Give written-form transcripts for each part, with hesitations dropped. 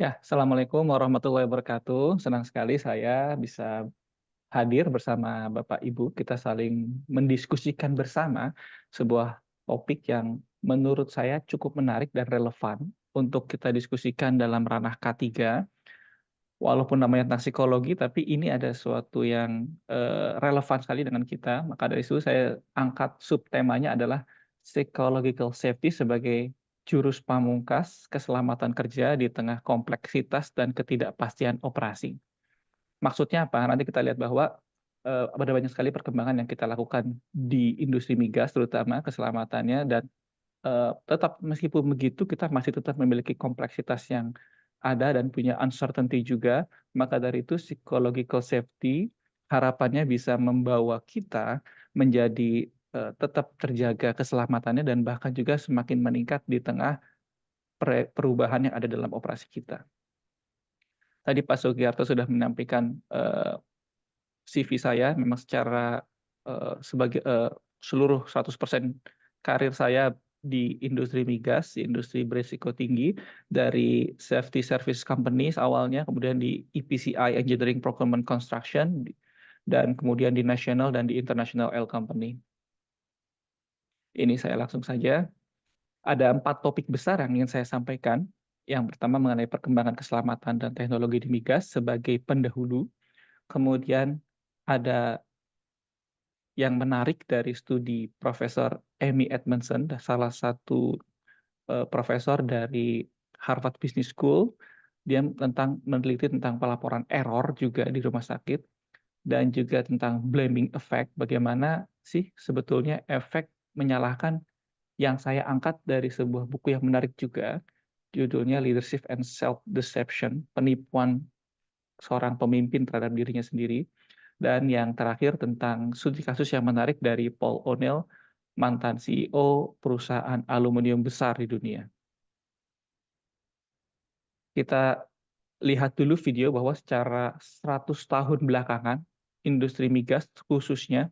Ya, Assalamualaikum warahmatullahi wabarakatuh. Senang sekali saya bisa hadir bersama Bapak Ibu. Kita saling mendiskusikan bersama sebuah topik yang menurut saya cukup menarik dan relevan untuk kita diskusikan dalam ranah K3. Walaupun namanya tentang psikologi, tapi ini ada sesuatu yang relevan sekali dengan kita. Maka dari itu saya angkat subtemanya adalah psychological safety sebagai jurus pamungkas keselamatan kerja di tengah kompleksitas dan ketidakpastian operasi. Maksudnya apa? Nanti kita lihat bahwa ada banyak sekali perkembangan yang kita lakukan di industri migas terutama keselamatannya dan tetap meskipun begitu kita masih tetap memiliki kompleksitas yang ada dan punya uncertainty juga. Maka dari itu psychological safety harapannya bisa membawa kita menjadi, tetap terjaga keselamatannya dan bahkan juga semakin meningkat di tengah perubahan yang ada dalam operasi kita. Tadi Pak Sugiarto sudah menyampaikan, CV saya memang secara, sebagai, seluruh 100% karir saya di industri migas, di industri berisiko tinggi, dari safety service companies awalnya, kemudian di EPCI Engineering Procurement Construction, dan kemudian di national dan di international oil company. Ini saya langsung saja. Ada 4 topik besar yang ingin saya sampaikan. Yang pertama mengenai perkembangan keselamatan dan teknologi di migas sebagai pendahulu. Kemudian ada yang menarik dari studi Profesor Amy Edmondson, salah satu, profesor dari Harvard Business School. Dia meneliti tentang pelaporan error juga di rumah sakit dan juga tentang blaming effect, bagaimana sih sebetulnya efek menyalahkan yang saya angkat dari sebuah buku yang menarik juga, judulnya Leadership and Self-Deception, penipuan seorang pemimpin terhadap dirinya sendiri. Dan yang terakhir tentang studi kasus yang menarik dari Paul O'Neill, mantan CEO perusahaan aluminium besar di dunia. Kita lihat dulu video bahwa secara 100 tahun belakangan, industri migas khususnya,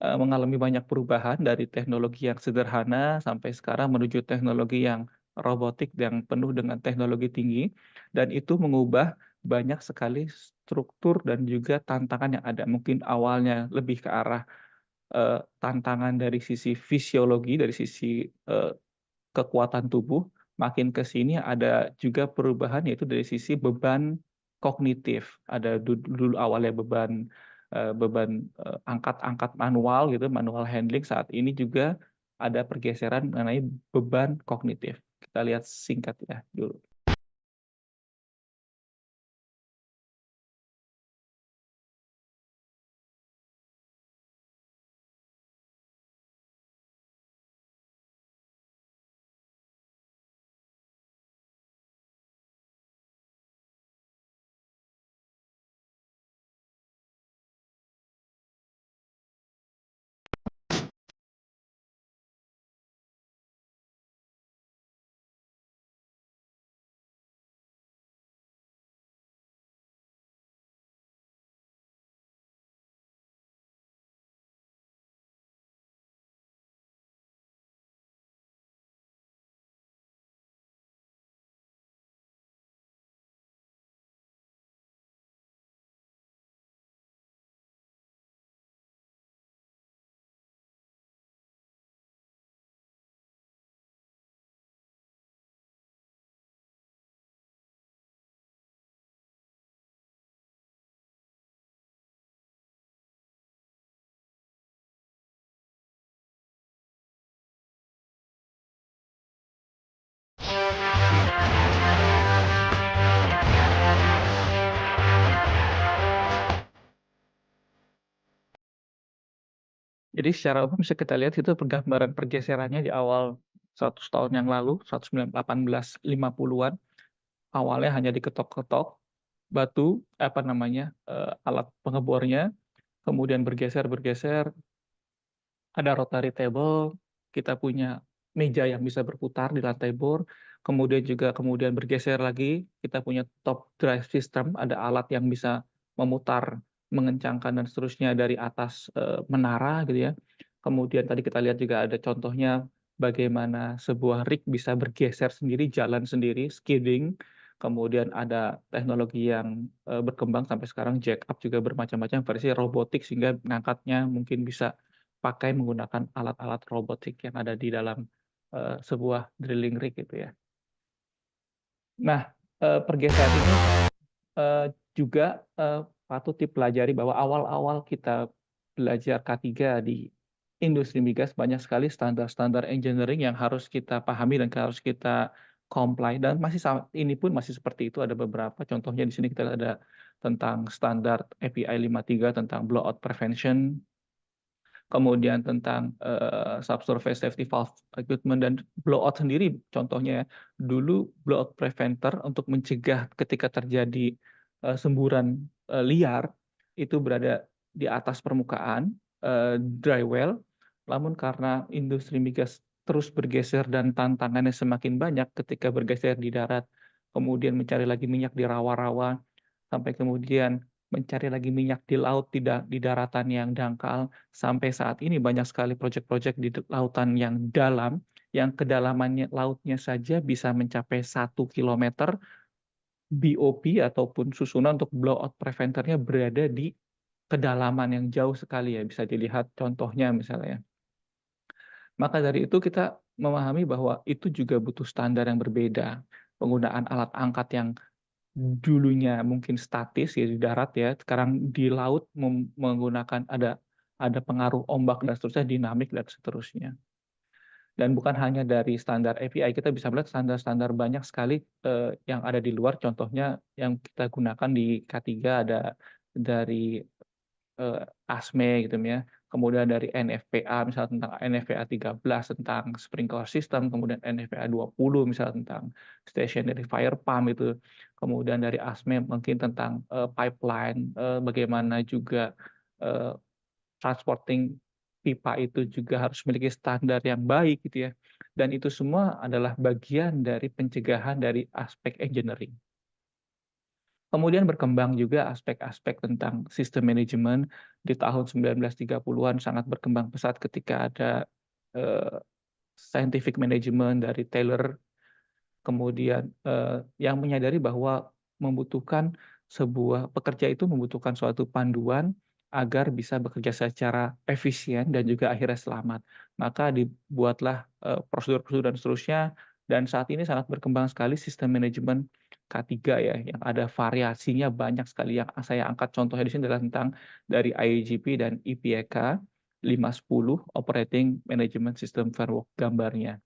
mengalami banyak perubahan dari teknologi yang sederhana sampai sekarang menuju teknologi yang robotik yang penuh dengan teknologi tinggi, dan itu mengubah banyak sekali struktur dan juga tantangan yang ada. Mungkin awalnya lebih ke arah, tantangan dari sisi fisiologi, dari sisi, kekuatan tubuh, makin ke sini ada juga perubahan yaitu dari sisi beban kognitif. Ada dulu awalnya angkat-angkat manual gitu, manual handling, saat ini juga ada pergeseran mengenai beban kognitif. Kita lihat singkat ya dulu. Jadi secara umum bisa kita lihat itu gambaran pergeserannya di awal 100 tahun yang lalu, 1850-an. Awalnya hanya diketok-ketok batu, apa namanya, alat pengebornya, kemudian bergeser-bergeser, ada rotary table, kita punya meja yang bisa berputar di lantai bor, kemudian bergeser lagi, kita punya top drive system, ada alat yang bisa memutar, mengencangkan dan seterusnya dari atas, menara gitu ya. Kemudian tadi kita lihat juga ada contohnya bagaimana sebuah rig bisa bergeser sendiri, jalan sendiri, skidding. Kemudian ada teknologi yang, berkembang sampai sekarang jack up juga bermacam-macam versi robotik sehingga ngangkatnya mungkin bisa pakai menggunakan alat-alat robotik yang ada di dalam, sebuah drilling rig gitu ya. Nah, pergeseran ini juga, patut dipelajari bahwa awal-awal kita belajar K3 di industri migas banyak sekali standar-standar engineering yang harus kita pahami dan harus kita comply dan masih saat ini pun masih seperti itu, ada beberapa contohnya di sini kita ada tentang standar API 53 tentang blowout prevention, kemudian tentang, subsurface safety valve equipment dan blowout sendiri contohnya ya, dulu blowout preventer untuk mencegah ketika terjadi, semburan, liar itu berada di atas permukaan, dry well, namun karena industri migas terus bergeser dan tantangannya semakin banyak ketika bergeser di darat, kemudian mencari lagi minyak di rawa-rawa, sampai kemudian mencari lagi minyak di laut di daratan yang dangkal, sampai saat ini banyak sekali proyek-proyek di lautan yang dalam, yang kedalamannya lautnya saja bisa mencapai 1 kilometer, BOP ataupun susunan untuk blowout preventernya berada di kedalaman yang jauh sekali ya, bisa dilihat contohnya misalnya. Maka dari itu kita memahami bahwa itu juga butuh standar yang berbeda, penggunaan alat angkat yang dulunya mungkin statis ya di darat ya, sekarang di laut menggunakan ada pengaruh ombak dan seterusnya, dinamik dan seterusnya. Dan bukan hanya dari standar API, kita bisa melihat standar-standar banyak sekali, yang ada di luar, contohnya yang kita gunakan di K3 ada dari, ASME gitu ya, kemudian dari NFPA misalnya tentang NFPA 13 tentang sprinkler system, kemudian NFPA 20 misalnya tentang stationary fire pump itu, kemudian dari ASME mungkin tentang, pipeline, bagaimana juga, eee, transporting pipa itu juga harus memiliki standar yang baik gitu ya, dan itu semua adalah bagian dari pencegahan dari aspek engineering. Kemudian berkembang juga aspek-aspek tentang sistem manajemen di tahun 1930-an sangat berkembang pesat ketika ada, eee, scientific management dari Taylor. Kemudian, yang menyadari bahwa membutuhkan sebuah pekerja itu membutuhkan suatu panduan agar bisa bekerja secara efisien dan juga akhirnya selamat. Maka dibuatlah, prosedur-prosedur dan seterusnya, dan saat ini sangat berkembang sekali sistem manajemen K3 ya, yang ada variasinya banyak sekali yang saya angkat contohnya di sini adalah tentang dari IAGP dan IPEK 510 Operating Management System Framework gambarnya.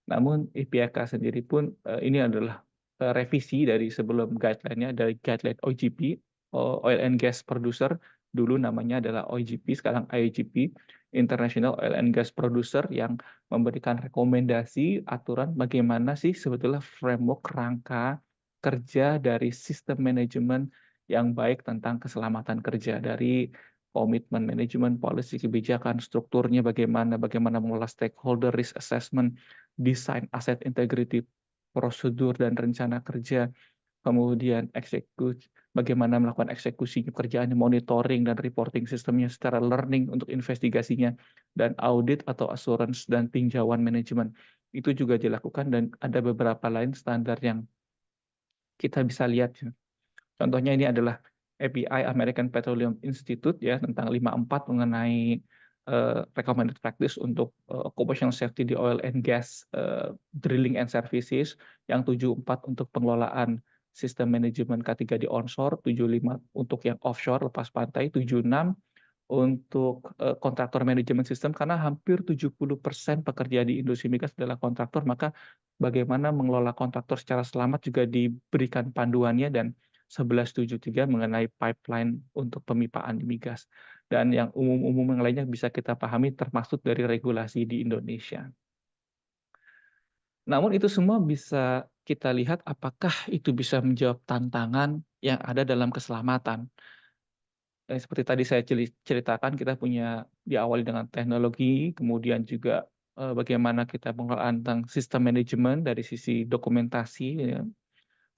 Namun IPAK sendiri pun, ini adalah, revisi dari sebelum guideline-nya dari guideline OGP, Oil and Gas Producer, dulu namanya adalah OGP, sekarang IGP, International Oil and Gas Producer, yang memberikan rekomendasi aturan bagaimana sih sebetulnya framework rangka kerja dari sistem manajemen yang baik tentang keselamatan kerja, dari komitmen manajemen, policy kebijakan, strukturnya bagaimana, bagaimana mengelola stakeholder, risk assessment, desain aset integrity, prosedur dan rencana kerja, kemudian bagaimana melakukan eksekusi pekerjaan, monitoring dan reporting sistemnya secara learning untuk investigasinya, dan audit atau assurance dan tinjauan manajemen. Itu juga dilakukan dan ada beberapa lain standar yang kita bisa lihat ya. Contohnya ini adalah API American Petroleum Institute ya tentang 54 mengenai, recommended practice untuk, occupational safety di oil and gas, drilling and services, yang 74 untuk pengelolaan sistem manajemen K3 di onshore, 75 untuk yang offshore lepas pantai, 76 untuk, kontraktor manajemen sistem karena hampir 70% pekerja di industri migas adalah kontraktor, maka bagaimana mengelola kontraktor secara selamat juga diberikan panduannya, dan 1173 mengenai pipeline untuk pemipaan di migas. Dan yang umum-umum yang lainnya bisa kita pahami termasuk dari regulasi di Indonesia. Namun itu semua bisa kita lihat apakah itu bisa menjawab tantangan yang ada dalam keselamatan. Seperti tadi saya ceritakan kita punya diawali dengan teknologi, kemudian juga, bagaimana kita pengelolaan tentang sistem manajemen dari sisi dokumentasi ya.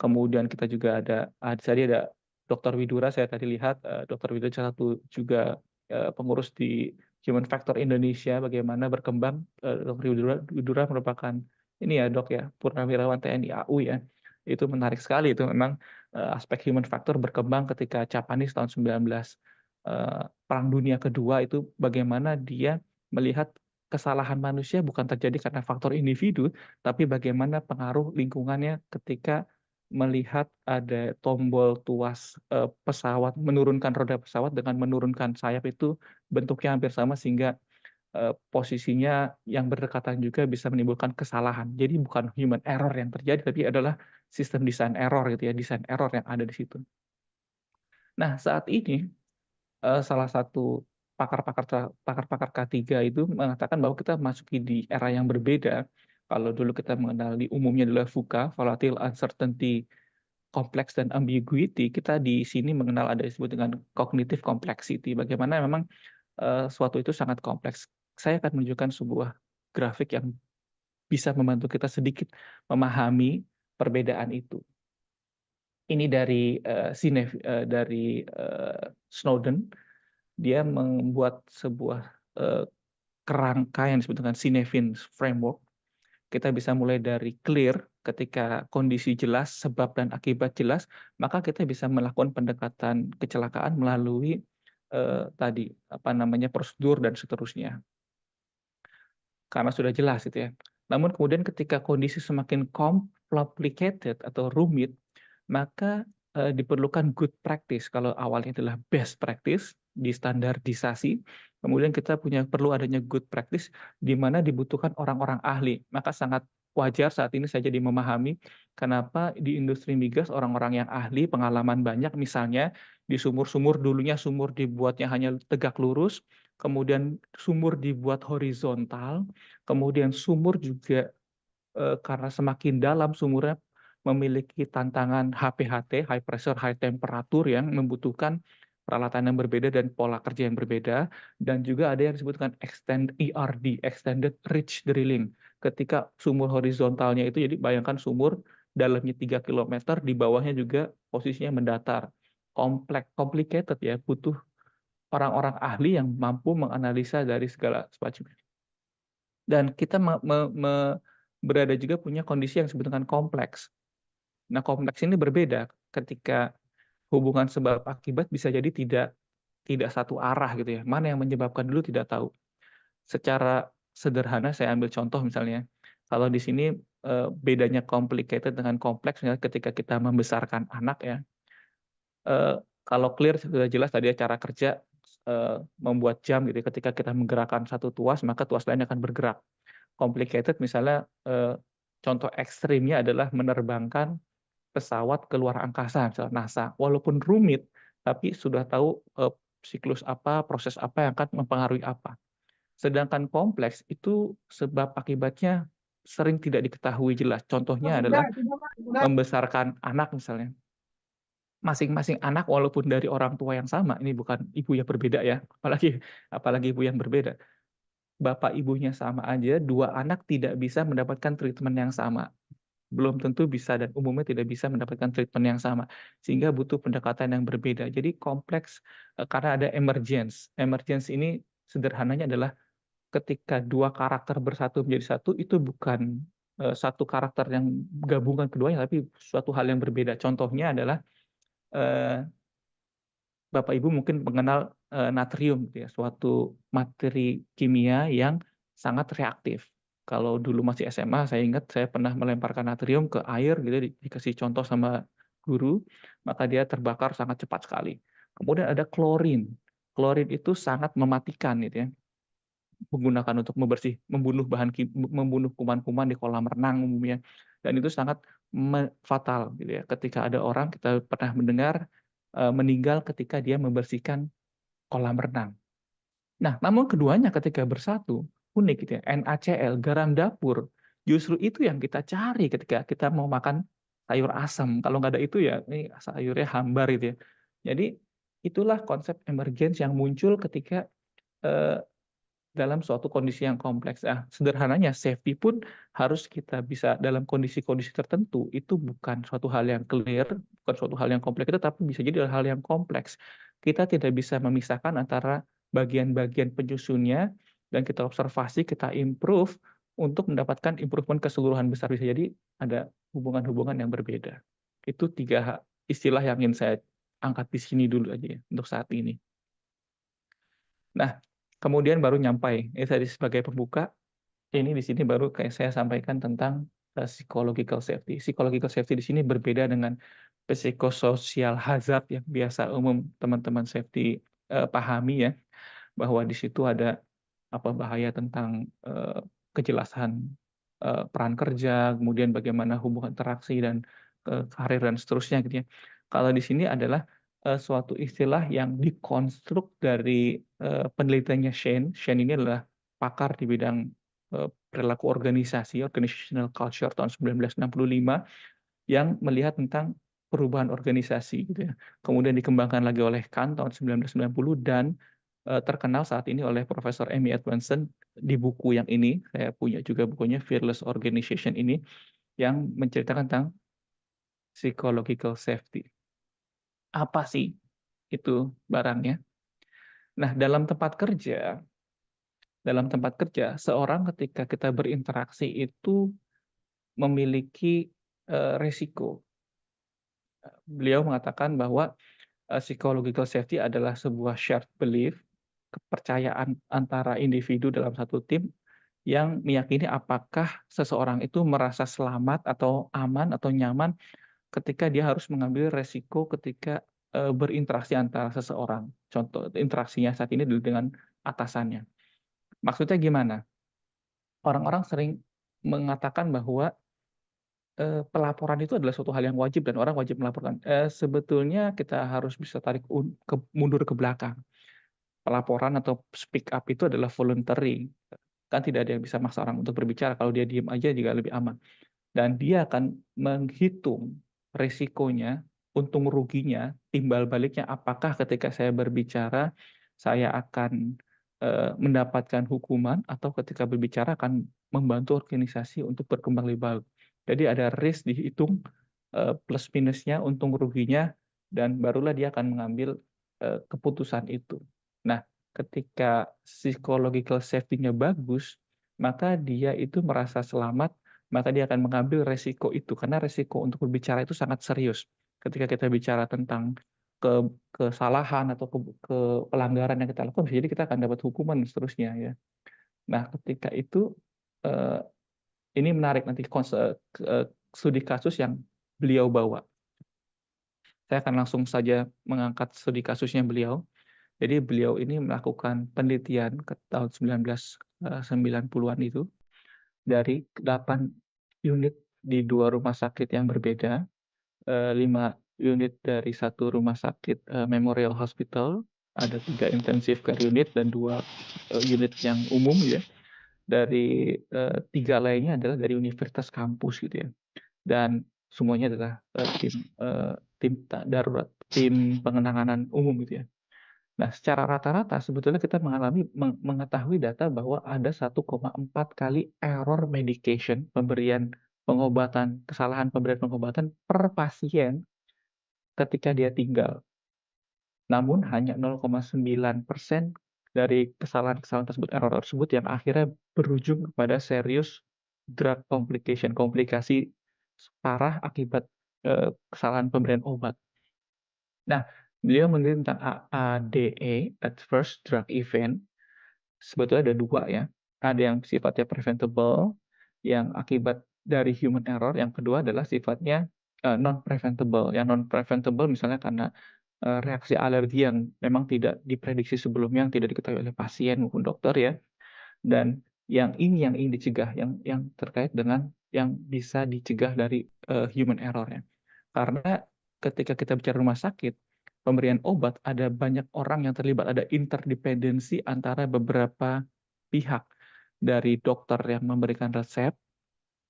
Kemudian kita juga tadi ada Dokter Widura saya tadi lihat, Dokter Widura salah satu juga, pengurus di Human Factor Indonesia bagaimana berkembang, Dokter Widura Widura merupakan ini ya Dok ya, purnawirawan TNI AU ya, Itu menarik sekali itu memang, aspek human factor berkembang ketika Japanese tahun 19, Perang Dunia Kedua itu bagaimana dia melihat kesalahan manusia bukan terjadi karena faktor individu, tapi bagaimana pengaruh lingkungannya ketika melihat ada tombol tuas, pesawat, menurunkan roda pesawat dengan menurunkan sayap itu bentuknya hampir sama sehingga posisinya yang berdekatan juga bisa menimbulkan kesalahan. Jadi bukan human error yang terjadi, tapi adalah sistem desain error gitu ya, desain error yang ada di situ. Nah, saat ini, salah satu pakar-pakar K3 itu mengatakan bahwa kita masuki di era yang berbeda. Kalau dulu kita mengenal di umumnya adalah VUCA, volatile, uncertainty, complex, dan ambiguity, kita di sini mengenal ada disebut dengan cognitive complexity. Bagaimana memang suatu itu sangat kompleks. Saya akan menunjukkan sebuah grafik yang bisa membantu kita sedikit memahami perbedaan itu. Ini dari Snowden, dia membuat sebuah kerangka yang disebut dengan Cynefin Framework. Kita bisa mulai dari clear, ketika kondisi jelas, sebab dan akibat jelas, maka kita bisa melakukan pendekatan kecelakaan melalui tadi apa namanya prosedur dan seterusnya. Karena sudah jelas gitu ya. Namun kemudian ketika kondisi semakin complicated atau rumit, maka, diperlukan good practice. Kalau awalnya adalah best practice, distandardisasi, kemudian kita perlu adanya good practice, di mana dibutuhkan orang-orang ahli. Maka sangat wajar saat ini saya jadi memahami kenapa di industri migas orang-orang yang ahli, pengalaman banyak, misalnya di sumur-sumur dulunya sumur dibuatnya hanya tegak lurus, kemudian sumur dibuat horizontal, kemudian sumur juga, karena semakin dalam sumurnya memiliki tantangan HPHT, high pressure, high temperature yang membutuhkan peralatan yang berbeda dan pola kerja yang berbeda, dan juga ada yang disebutkan ERD, extended reach drilling. Ketika sumur horizontalnya itu, jadi bayangkan sumur dalamnya 3 kilometer, di bawahnya juga posisinya mendatar. Complicated ya, butuh orang-orang ahli yang mampu menganalisa dari segala semacamnya. Dan kita berada juga punya kondisi yang disebut dengan kompleks. Nah, kompleks ini berbeda ketika hubungan sebab akibat bisa jadi tidak satu arah gitu ya. Mana yang menyebabkan dulu tidak tahu. Secara sederhana saya ambil contoh misalnya, kalau di sini, bedanya complicated dengan kompleks misalnya ketika kita membesarkan anak ya, kalau clear sudah jelas tadi ya cara kerja, membuat jam gitu ya, ketika kita menggerakkan satu tuas maka tuas lain akan bergerak. Complicated misalnya, contoh ekstrimnya adalah menerbangkan pesawat ke luar angkasa, misalnya NASA. Walaupun rumit, tapi sudah tahu, siklus apa, proses apa yang akan mempengaruhi apa. Sedangkan kompleks itu sebab akibatnya sering tidak diketahui jelas. Contohnya adalah membesarkan anak misalnya. Masing-masing anak walaupun dari orang tua yang sama, ini bukan ibu yang berbeda ya, apalagi apalagi ibu yang berbeda. Bapak ibunya sama aja, 2 anak tidak bisa mendapatkan treatment yang sama. Belum tentu bisa dan umumnya tidak bisa mendapatkan treatment yang sama, sehingga butuh pendekatan yang berbeda. Jadi kompleks, karena ada emergence. Emergence ini sederhananya adalah ketika 2 karakter bersatu menjadi satu, itu bukan, satu karakter yang gabungan keduanya, tapi suatu hal yang berbeda. Contohnya adalah, eee Bapak Ibu mungkin mengenal, natrium gitu ya, suatu materi kimia yang sangat reaktif. Kalau dulu masih SMA, saya ingat saya pernah melemparkan natrium ke air gitu ya, dikasih contoh sama guru, maka dia terbakar sangat cepat sekali. Kemudian ada klorin. Klorin itu sangat mematikan gitu ya, menggunakan untuk membunuh kuman-kuman di kolam renang umumnya, dan itu sangat fatal gitu ya. Ketika ada orang kita pernah mendengar, meninggal ketika dia membersihkan kolam renang. Nah, namun keduanya ketika bersatu, unik gitu ya, NaCl, garam dapur, justru itu yang kita cari ketika kita mau makan sayur asam. Kalau nggak ada itu ya ini sayurnya hambar gitu ya. Jadi itulah konsep emergens yang muncul ketika, eee, dalam suatu kondisi yang kompleks. Ah, sederhananya safety pun harus kita bisa dalam kondisi-kondisi tertentu, itu bukan suatu hal yang clear, bukan suatu hal yang kompleks, tapi bisa jadi hal yang kompleks. Kita tidak bisa memisahkan antara bagian-bagian penyusunnya dan kita observasi, kita improve untuk mendapatkan improvement keseluruhan besar. Bisa jadi ada hubungan-hubungan yang berbeda. Itu 3 istilah yang ingin saya angkat di sini dulu aja ya, untuk saat ini. Nah, kemudian baru nyampai, tadi sebagai pembuka, ini di sini baru kayak saya sampaikan tentang, psychological safety. Psychological safety di sini berbeda dengan psychosocial hazard yang biasa umum teman-teman safety, pahami ya. Bahwa di situ ada, bahaya tentang, kejelasan, peran kerja, kemudian bagaimana hubungan interaksi dan, karir dan seterusnya gitu ya. Kalau di sini adalah, suatu istilah yang dikonstruk dari, penelitiannya Shane. Shane ini adalah pakar di bidang, perilaku organisasi, organizational culture tahun 1965 yang melihat tentang perubahan organisasi gitu ya. Kemudian dikembangkan lagi oleh Kahn tahun 1990 dan, terkenal saat ini oleh Profesor Amy Edmondson di buku yang ini, saya punya juga bukunya Fearless Organization ini, yang menceritakan tentang psychological safety. Apa sih itu barangnya? Nah, dalam tempat kerja seorang ketika kita berinteraksi itu memiliki, resiko. Beliau mengatakan bahwa psychological safety adalah sebuah shared belief, kepercayaan antara individu dalam satu tim yang meyakini apakah seseorang itu merasa selamat atau aman atau nyaman ketika dia harus mengambil resiko ketika, berinteraksi antara seseorang. Contoh interaksinya saat ini dengan atasannya. Maksudnya gimana? Orang-orang sering mengatakan bahwa, pelaporan itu adalah suatu hal yang wajib dan orang wajib melaporkan. Sebetulnya kita harus bisa tarik mundur ke belakang. Pelaporan atau speak up itu adalah voluntary, kan tidak ada yang bisa maksa orang untuk berbicara, kalau dia diem aja juga lebih aman. Dan dia akan menghitung resikonya, untung ruginya, timbal baliknya, apakah ketika saya berbicara, saya akan, mendapatkan hukuman atau ketika berbicara akan membantu organisasi untuk berkembang lebih baik. Jadi ada risk dihitung, plus minusnya, untung ruginya, dan barulah dia akan mengambil, keputusan itu. Nah, ketika psychological safety-nya bagus, maka dia itu merasa selamat, maka dia akan mengambil resiko itu, karena resiko untuk berbicara itu sangat serius. Ketika kita bicara tentang kesalahan atau pelanggaran yang kita lakukan, bisa jadi kita akan dapat hukuman dan seterusnya ya. Nah, ketika itu, eee, ini menarik nanti studi kasus yang beliau bawa. Saya akan langsung saja mengangkat studi kasusnya beliau. Jadi beliau ini melakukan penelitian ke tahun 1990-an itu, dari 8 unit di 2 rumah sakit yang berbeda, 5 unit dari 1 rumah sakit, Memorial Hospital, ada 3 intensive care unit dan 2, unit yang umum ya, dari, 3 lainnya adalah dari universitas kampus gitu ya. Dan semuanya adalah, tim penanganan umum gitu ya. Nah, secara rata-rata sebetulnya kita mengetahui data bahwa ada 1,4 kali error medication, kesalahan pemberian pengobatan per pasien ketika dia tinggal. Namun hanya 0,9% dari kesalahan-kesalahan tersebut, error tersebut yang akhirnya berujung kepada serius drug complication, komplikasi parah akibat, kesalahan pemberian obat. Nah, beliau meneliti tentang ADE, Adverse Drug Event. Sebetulnya ada 2 ya, ada yang sifatnya preventable, yang akibat dari human error, yang kedua adalah sifatnya, non preventable. Yang non preventable misalnya karena, reaksi alergi yang memang tidak diprediksi sebelumnya, yang tidak diketahui oleh pasien maupun dokter ya. Dan yang ini yang ingin dicegah, yang terkait dengan yang bisa dicegah dari, human error ya. Karena ketika kita bicara rumah sakit, pemberian obat ada banyak orang yang terlibat, ada interdependensi antara beberapa pihak. Dari dokter yang memberikan resep,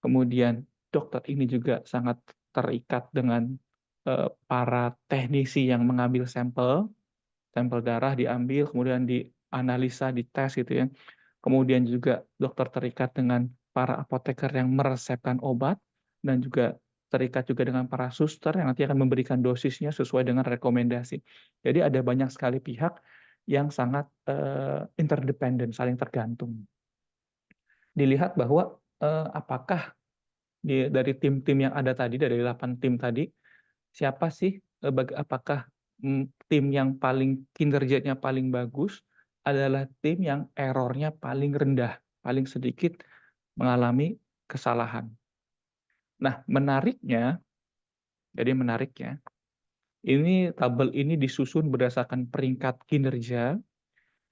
kemudian dokter ini juga sangat terikat dengan, para teknisi yang mengambil sampel, sampel darah diambil, kemudian dianalisa, dites gitu ya. Kemudian juga dokter terikat dengan para apoteker yang meresepkan obat, dan juga terikat juga dengan para suster yang nanti akan memberikan dosisnya sesuai dengan rekomendasi. Jadi ada banyak sekali pihak yang sangat, interdependent, saling tergantung. Dilihat bahwa, apakah dari tim-tim yang ada tadi, dari 8 tim tadi, siapa sih, apakah, tim yang paling kinerjanya paling bagus adalah tim yang error-nya paling rendah, paling sedikit mengalami kesalahan. Nah, menariknya, ini tabel ini disusun berdasarkan peringkat kinerja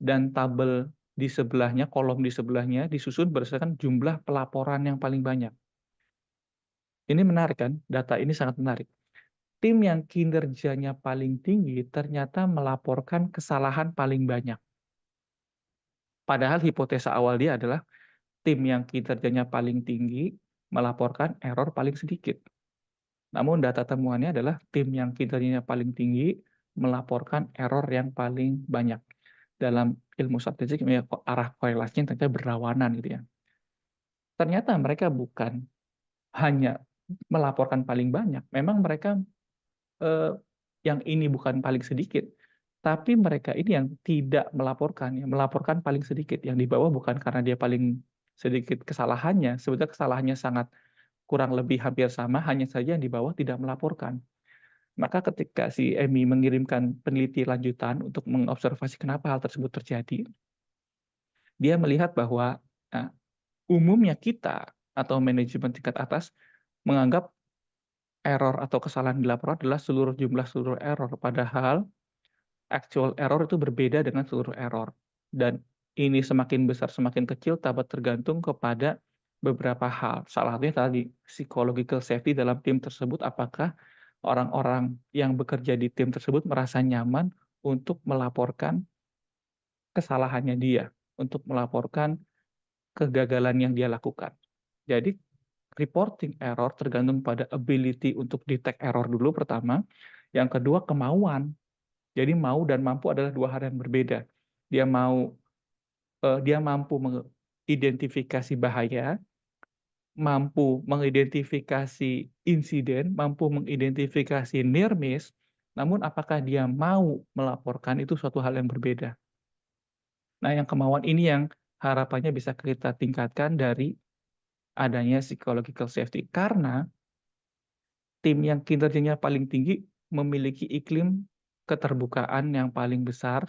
dan tabel di sebelahnya, kolom di sebelahnya disusun berdasarkan jumlah pelaporan yang paling banyak. Ini menarik kan? Data ini sangat menarik. Tim yang kinerjanya paling tinggi ternyata melaporkan kesalahan paling banyak. Padahal hipotesa awal dia adalah tim yang kinerjanya paling tinggi melaporkan error paling sedikit. Namun data temuannya adalah tim yang kinerjanya paling tinggi melaporkan error yang paling banyak. Dalam ilmu statistik arah korelasinya ternyata berlawanan gitu ya. Ternyata mereka bukan hanya melaporkan paling banyak, memang mereka yang ini bukan paling sedikit, tapi mereka ini yang tidak melaporkan, yang melaporkan paling sedikit. Yang di bawah bukan karena dia paling sedikit kesalahannya, sebetulnya kesalahannya sangat kurang lebih hampir sama, hanya saja yang di bawah tidak melaporkan. Maka ketika si Emi mengirimkan peneliti lanjutan untuk mengobservasi kenapa hal tersebut terjadi, dia melihat bahwa nah, umumnya kita atau manajemen tingkat atas menganggap error atau kesalahan di laporan adalah seluruh error, padahal actual error itu berbeda dengan seluruh error. Dan ini semakin besar, semakin kecil dapat tergantung kepada beberapa hal. Salah satunya tadi, psychological safety dalam tim tersebut, apakah orang-orang yang bekerja di tim tersebut merasa nyaman untuk melaporkan kesalahannya dia, untuk melaporkan kegagalan yang dia lakukan. Jadi reporting error tergantung pada ability untuk detect error dulu pertama, yang kedua kemauan. Jadi mau dan mampu adalah dua hal yang berbeda. Dia mampu mengidentifikasi bahaya, mampu mengidentifikasi insiden, mampu mengidentifikasi near miss, namun apakah dia mau melaporkan itu suatu hal yang berbeda. Nah, yang kemauan ini yang harapannya bisa kita tingkatkan dari adanya psychological safety. Karena tim yang kinerjanya paling tinggi memiliki iklim keterbukaan yang paling besar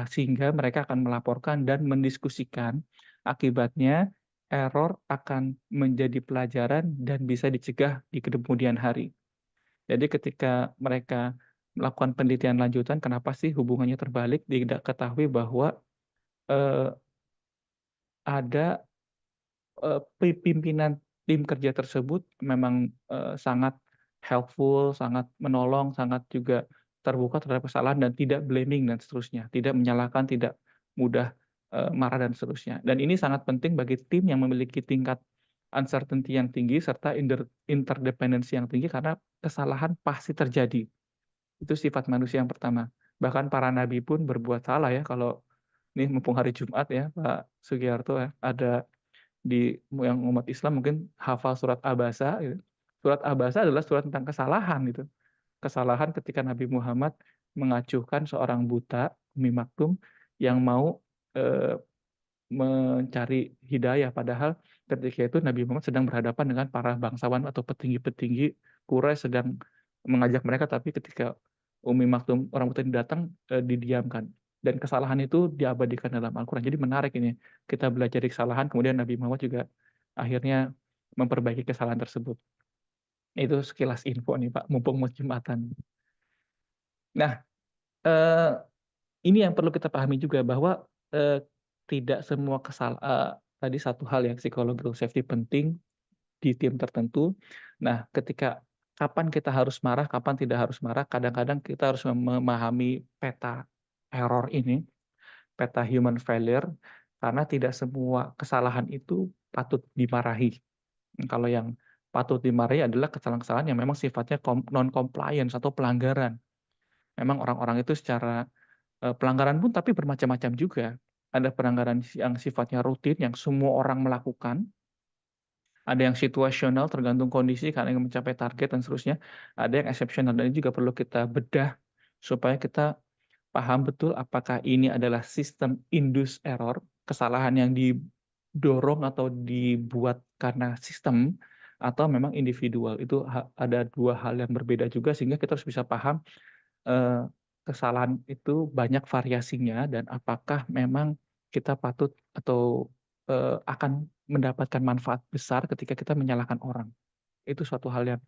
sehingga mereka akan melaporkan dan mendiskusikan. Akibatnya error akan menjadi pelajaran dan bisa dicegah di kemudian hari. Jadi ketika mereka melakukan penelitian lanjutan, kenapa sih hubungannya terbalik? Tidak ketahui bahwa eh, ada pimpinan tim kerja tersebut memang sangat helpful, sangat menolong, sangat juga terbuka terhadap kesalahan dan tidak blaming dan seterusnya, tidak menyalahkan, tidak mudah marah dan seterusnya. Dan ini sangat penting bagi tim yang memiliki tingkat uncertainty yang tinggi serta interdependensi yang tinggi karena kesalahan pasti terjadi. Itu sifat manusia yang pertama. Bahkan para nabi pun berbuat salah ya, kalau ini mumpung hari Jumat ya Pak Sugiharto ya, ada yang umat Islam mungkin hafal surat Abasa gitu. Surat Abasa adalah surat tentang kesalahan gitu. Kesalahan ketika Nabi Muhammad mengacuhkan seorang buta, Umi Maktum, yang mau mencari hidayah. Padahal ketika itu Nabi Muhammad sedang berhadapan dengan para bangsawan atau petinggi-petinggi Quraisy sedang mengajak mereka, tapi ketika Umi Maktum orang buta ini datang, didiamkan. Dan kesalahan itu diabadikan dalam Al-Quran. Jadi menarik ini. Kita belajar dari kesalahan, kemudian Nabi Muhammad juga akhirnya memperbaiki kesalahan tersebut. Itu sekilas info nih Pak, mumpung mau Jumatan. Nah, eh, ini yang perlu kita pahami juga bahwa tidak semua tadi satu hal yang psychological safety penting di tim tertentu. Nah, ketika kapan kita harus marah, kapan tidak harus marah, kadang-kadang kita harus memahami peta error ini, peta human failure, karena tidak semua kesalahan itu patut dimarahi. Kalau yang patut dimarahi adalah kesalahan-kesalahan yang memang sifatnya non-compliance atau pelanggaran. Memang orang-orang itu secara pelanggaran pun tapi bermacam-macam juga. Ada pelanggaran yang sifatnya rutin, yang semua orang melakukan. Ada yang situasional, tergantung kondisi, karena ingin mencapai target dan seterusnya. Ada yang exceptional, dan ini juga perlu kita bedah supaya kita paham betul apakah ini adalah sistem induced error, kesalahan yang didorong atau dibuat karena sistem, atau memang individual. Itu ada 2 hal yang berbeda juga sehingga kita harus bisa paham, eee, kesalahan itu banyak variasinya dan apakah memang kita patut atau, akan mendapatkan manfaat besar ketika kita menyalahkan orang. Itu suatu hal yang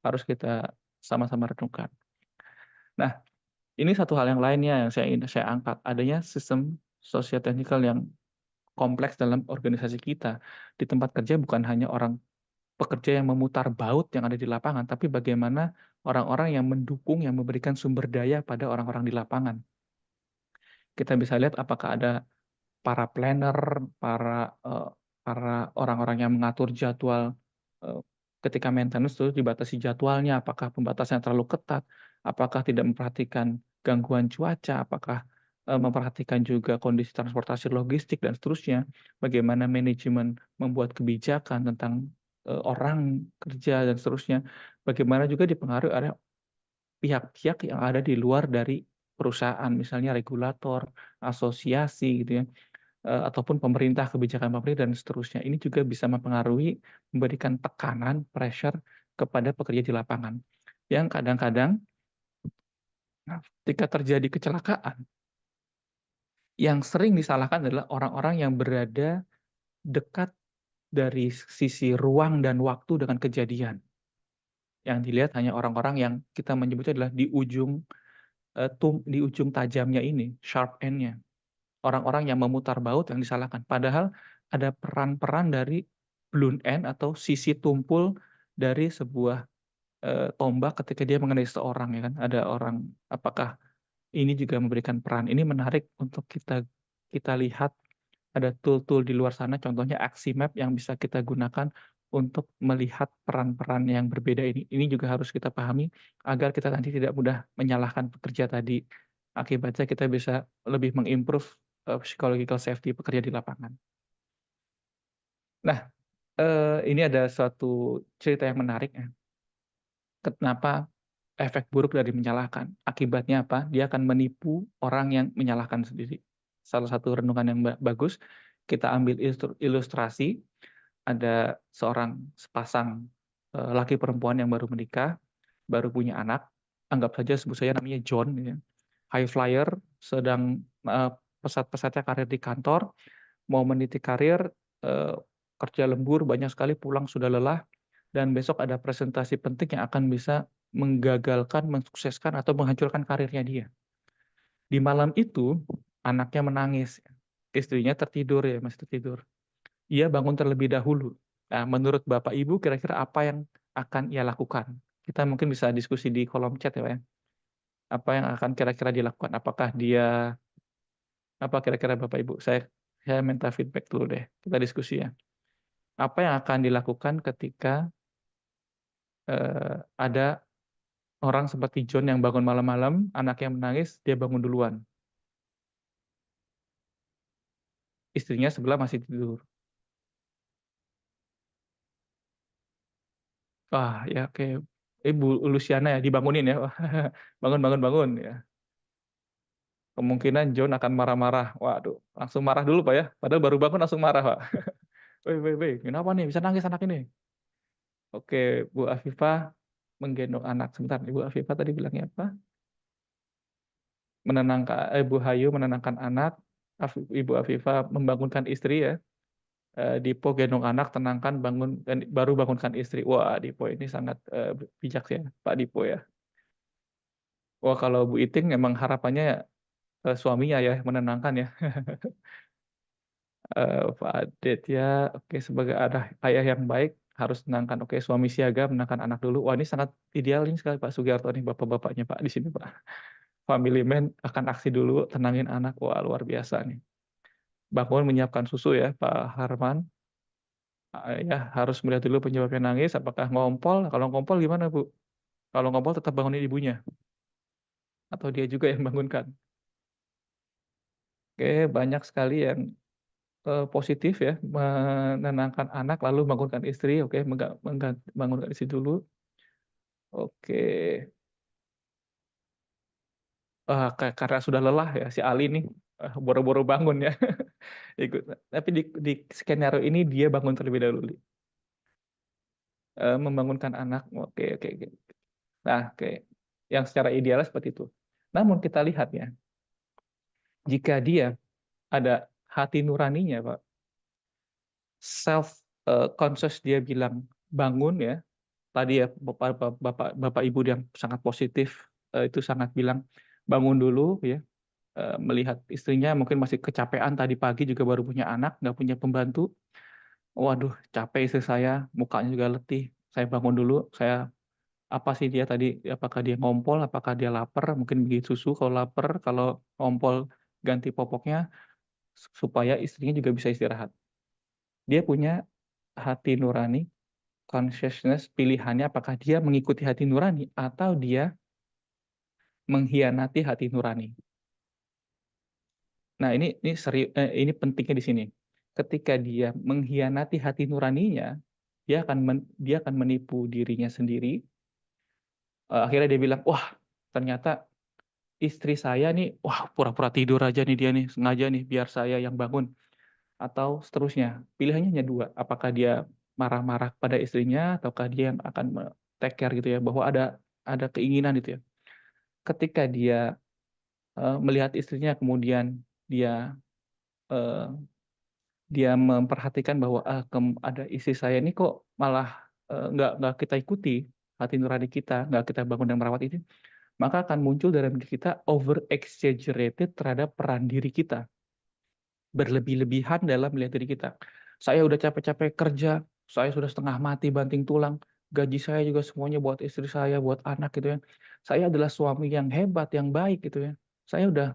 harus kita sama-sama renungkan. Nah, ini satu hal yang lainnya yang saya angkat, adanya sistem sosioteknikal yang kompleks dalam organisasi kita. Di tempat kerja bukan hanya orang pekerja yang memutar baut yang ada di lapangan, tapi bagaimana orang-orang yang mendukung, yang memberikan sumber daya pada orang-orang di lapangan. Kita bisa lihat apakah ada para planner, para orang-orang yang mengatur jadwal, eee, ketika maintenance itu dibatasi jadwalnya, apakah pembatasannya terlalu ketat, apakah tidak memperhatikan gangguan cuaca, apakah, memperhatikan juga kondisi transportasi logistik dan seterusnya, bagaimana manajemen membuat kebijakan tentang, orang kerja dan seterusnya, bagaimana juga dipengaruhi oleh pihak-pihak yang ada di luar dari perusahaan, misalnya regulator, asosiasi gitu ya. Ataupun pemerintah, kebijakan pemerintah dan seterusnya. Ini juga bisa mempengaruhi, memberikan tekanan, pressure kepada pekerja di lapangan. Yang kadang-kadang ketika terjadi kecelakaan, yang sering disalahkan adalah orang-orang yang berada dekat dari sisi ruang dan waktu dengan kejadian. Yang dilihat hanya orang-orang yang kita menyebutnya adalah di ujung tajamnya ini, sharp end-nya. Orang-orang yang memutar baut yang disalahkan. Padahal ada peran-peran dari blunt end atau sisi tumpul dari sebuah, tombak ketika dia mengenai seseorang ya kan. Ada orang apakah ini juga memberikan peran. Ini menarik untuk kita kita lihat ada tool-tool di luar sana contohnya Aximap yang bisa kita gunakan untuk melihat peran-peran yang berbeda ini. Ini juga harus kita pahami agar kita nanti tidak mudah menyalahkan pekerja tadi. Akibatnya kita bisa lebih mengimprove, psychological safety pekerja di lapangan. Nah, ini ada suatu cerita yang menarik ya, kenapa efek buruk dari menyalahkan. Akibatnya apa? Dia akan menipu orang yang menyalahkan sendiri. Salah satu renungan yang bagus, kita ambil ilustrasi, ada sepasang, laki perempuan yang baru menikah, baru punya anak, anggap saja sebut saja namanya John gitu ya, high flyer, sedang, pesat-pesatnya karir di kantor, mau meniti karir, eee, kerja lembur banyak sekali, pulang sudah lelah, dan besok ada presentasi penting yang akan bisa menggagalkan, mensukseskan, atau menghancurkan karirnya dia. Di malam itu, anaknya menangis, istrinya tertidur ya, masih tertidur. Ia bangun terlebih dahulu. Nah, menurut Bapak Ibu kira-kira apa yang akan ia lakukan? Kita mungkin bisa diskusi di kolom chat ya, Pak, ya. Apa yang akan kira-kira dilakukan? Apa kira-kira Bapak Ibu? Saya minta feedback dulu deh, kita diskusi ya. Apa yang akan dilakukan ketika, ada orang seperti John yang bangun malam-malam, anaknya menangis, dia bangun duluan, istrinya sebelah masih tidur. Wah, ya oke. Ibu Luciana ya, dibangunin ya, "Bangun bangun bangun," ya. Kemungkinan John akan marah-marah. Waduh, langsung marah dulu, Pak, ya. Padahal baru bangun langsung marah, Pak. "Wei wei wei, kenapa nih? Bisa nangis anak ini?" Oke, Bu Afifah menggendong anak. Sebentar, Ibu Afifah tadi bilangnya apa? Bu Hayu menenangkan anak, Ibu Afifah membangunkan istri ya, Dipo gendong anak, tenangkan, baru bangunkan istri. Wah, Dipo ini sangat, bijak ya, Pak Dipo ya. Wah, kalau Bu Iting memang harapannya, suaminya ya, menenangkan ya. Pak Aditya, oke sebagai ayah yang baik harus menenangkan, oke suami siaga menenangkan anak dulu. Wah ini sangat ideal ini sekali Pak Sugiarto nih, bapak-bapaknya Pak di sini Pak. Family man akan aksi dulu, tenangin anak, wah luar biasa nih. Bangun menyiapkan susu ya Pak Harman, ya harus melihat dulu penyebabnya nangis, apakah ngompol, kalau ngompol gimana Bu? Kalau ngompol tetap bangunin ibunya, atau dia juga yang bangunkan? Oke banyak sekali yang positif ya, menenangkan anak lalu bangunkan istri, oke, bangunkan istri dulu, oke. Karena sudah lelah ya si Ali nih, boro-boro bangun ya, ikut. Tapi di skenario ini dia bangun terlebih dahulu. membangunkan anak. Oke, oke, oke. Nah, oke. Yang secara ideal seperti itu. Namun kita lihat ya, jika dia ada hati nuraninya, Pak, self conscious, dia bilang bangun ya. Tadi ya Bapak Ibu yang sangat positif itu sangat bilang bangun dulu ya, melihat istrinya mungkin masih kecapean, tadi pagi juga baru punya anak, nggak punya pembantu. Waduh, capek istri saya, mukanya juga letih. Saya bangun dulu, saya apa sih dia tadi, apakah dia ngompol, apakah dia lapar, mungkin beli susu kalau lapar, kalau ngompol ganti popoknya supaya istrinya juga bisa istirahat. Dia punya hati nurani, consciousness, pilihannya apakah dia mengikuti hati nurani atau dia mengkhianati hati nurani. Nah, ini pentingnya di sini. Ketika dia mengkhianati hati nuraninya, dia akan menipu dirinya sendiri. Akhirnya dia bilang, wah ternyata istri saya nih, wah pura-pura tidur aja nih dia nih, sengaja nih biar saya yang bangun. Atau seterusnya. Pilihannya hanya dua. Apakah dia marah-marah pada istrinya, ataukah dia yang akan take care gitu ya, bahwa ada keinginan gitu ya. Ketika dia melihat istrinya, kemudian dia eh, dia memperhatikan bahwa ada istri saya ini kok malah nggak kita ikuti hati nurani kita, nggak kita bangun dan merawat ini, maka akan muncul dalam diri kita over exaggerated terhadap peran diri kita, berlebih-lebihan dalam melihat diri kita. Saya udah capek-capek kerja, saya sudah setengah mati banting tulang, gaji saya juga semuanya buat istri saya, buat anak gitu ya. Saya adalah suami yang hebat, yang baik gitu ya. Saya udah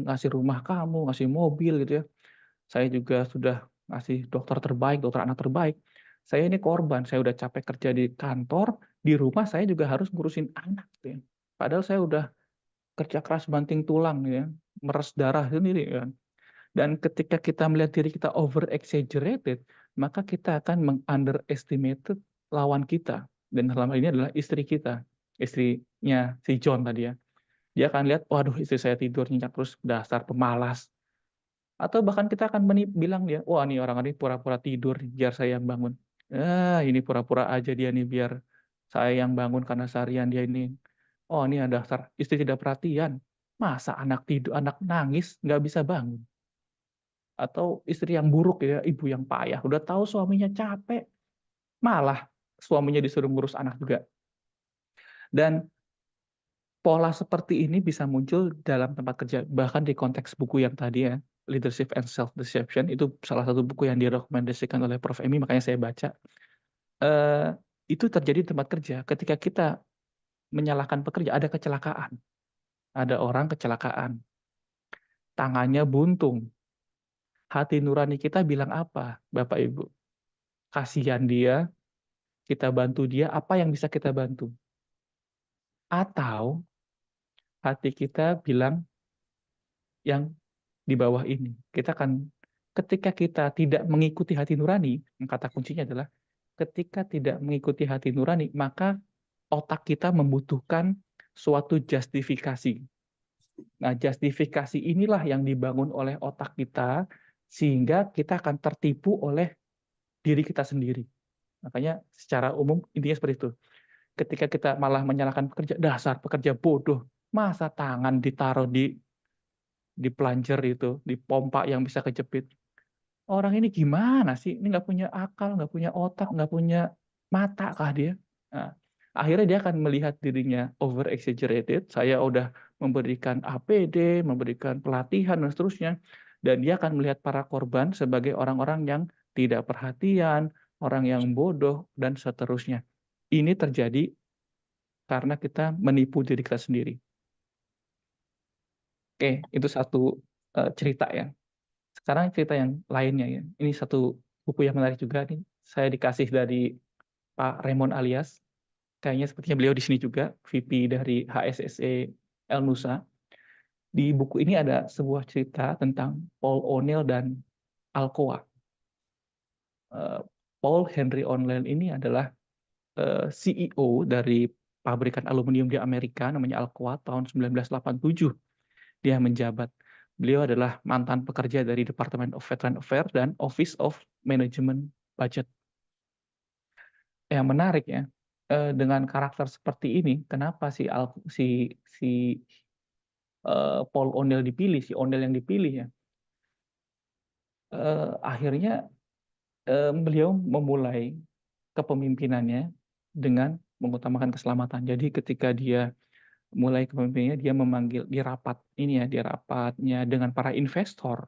ngasih rumah kamu, ngasih mobil gitu ya. Saya juga sudah ngasih dokter terbaik, dokter anak terbaik. Saya ini korban, saya udah capek kerja di kantor, di rumah saya juga harus ngurusin anak gitu ya. Padahal saya udah kerja keras banting tulang ya, meres darah sendiri kan. Dan ketika kita melihat diri kita over exaggerated, maka kita akan meng-underestimate lawan kita. Dan dalam hal ini adalah istri kita, istrinya si John tadi ya. Dia akan lihat, waduh istri saya tidur nyenyak terus, dasar pemalas. Atau bahkan kita akan bilang dia, wah ini orang ini pura-pura tidur biar saya yang bangun. Ini pura-pura aja dia nih biar saya yang bangun karena seharian dia ini. Oh ini ada dasar istri tidak perhatian. Masa anak tidur, anak nangis nggak bisa bangun. Atau istri yang buruk ya, ibu yang payah. Udah tahu suaminya capek, malah suaminya disuruh ngurus anak juga. Dan pola seperti ini bisa muncul dalam tempat kerja, bahkan di konteks buku yang tadi ya, Leadership and Self-Deception, itu salah satu buku yang direkomendasikan oleh Prof. Emi, makanya saya baca. Eh, itu terjadi di tempat kerja, ketika kita menyalahkan pekerja, ada kecelakaan. Ada orang kecelakaan, tangannya buntung. Hati nurani kita bilang apa, Bapak Ibu? Kasihan dia, kita bantu dia, apa yang bisa kita bantu? Atau hati kita bilang yang di bawah ini. Kita akan, ketika kita tidak mengikuti hati nurani, kata kuncinya adalah ketika tidak mengikuti hati nurani, maka otak kita membutuhkan suatu justifikasi. Nah, justifikasi inilah yang dibangun oleh otak kita sehingga kita akan tertipu oleh diri kita sendiri. Makanya secara umum intinya seperti itu. Ketika kita malah menyalahkan pekerja, dasar pekerja bodoh, masa tangan ditaruh di plunger itu, di pompa yang bisa kejepit. Orang ini gimana sih? Ini nggak punya akal, nggak punya otak, nggak punya mata kah dia? Nah, akhirnya dia akan melihat dirinya over exaggerated. Saya udah memberikan APD, memberikan pelatihan dan seterusnya, dan dia akan melihat para korban sebagai orang-orang yang tidak perhatian, orang yang bodoh dan seterusnya. Ini terjadi karena kita menipu diri kita sendiri. Oke, itu satu cerita ya. Sekarang cerita yang lainnya ya. Ini satu buku yang menarik juga nih. Saya dikasih dari Pak Raymond Alias. Kayaknya sepertinya beliau di sini juga, VP dari HSSE El Nusa. Di buku ini ada sebuah cerita tentang Paul O'Neill dan Alcoa. Paul Henry O'Neill ini adalah CEO dari pabrikan aluminium di Amerika, namanya Alcoa, tahun 1987. Dia menjabat. Beliau adalah mantan pekerja dari Department of Veteran Affairs dan Office of Management Budget. Yang menarik ya, dengan karakter seperti ini, kenapa Paul O'Neill dipilih, si O'Neill yang dipilih ya, akhirnya, beliau memulai kepemimpinannya dengan mengutamakan keselamatan. Jadi ketika dia mulai kepemimpinannya, dia memanggil di rapat ini ya, di rapatnya dengan para investor.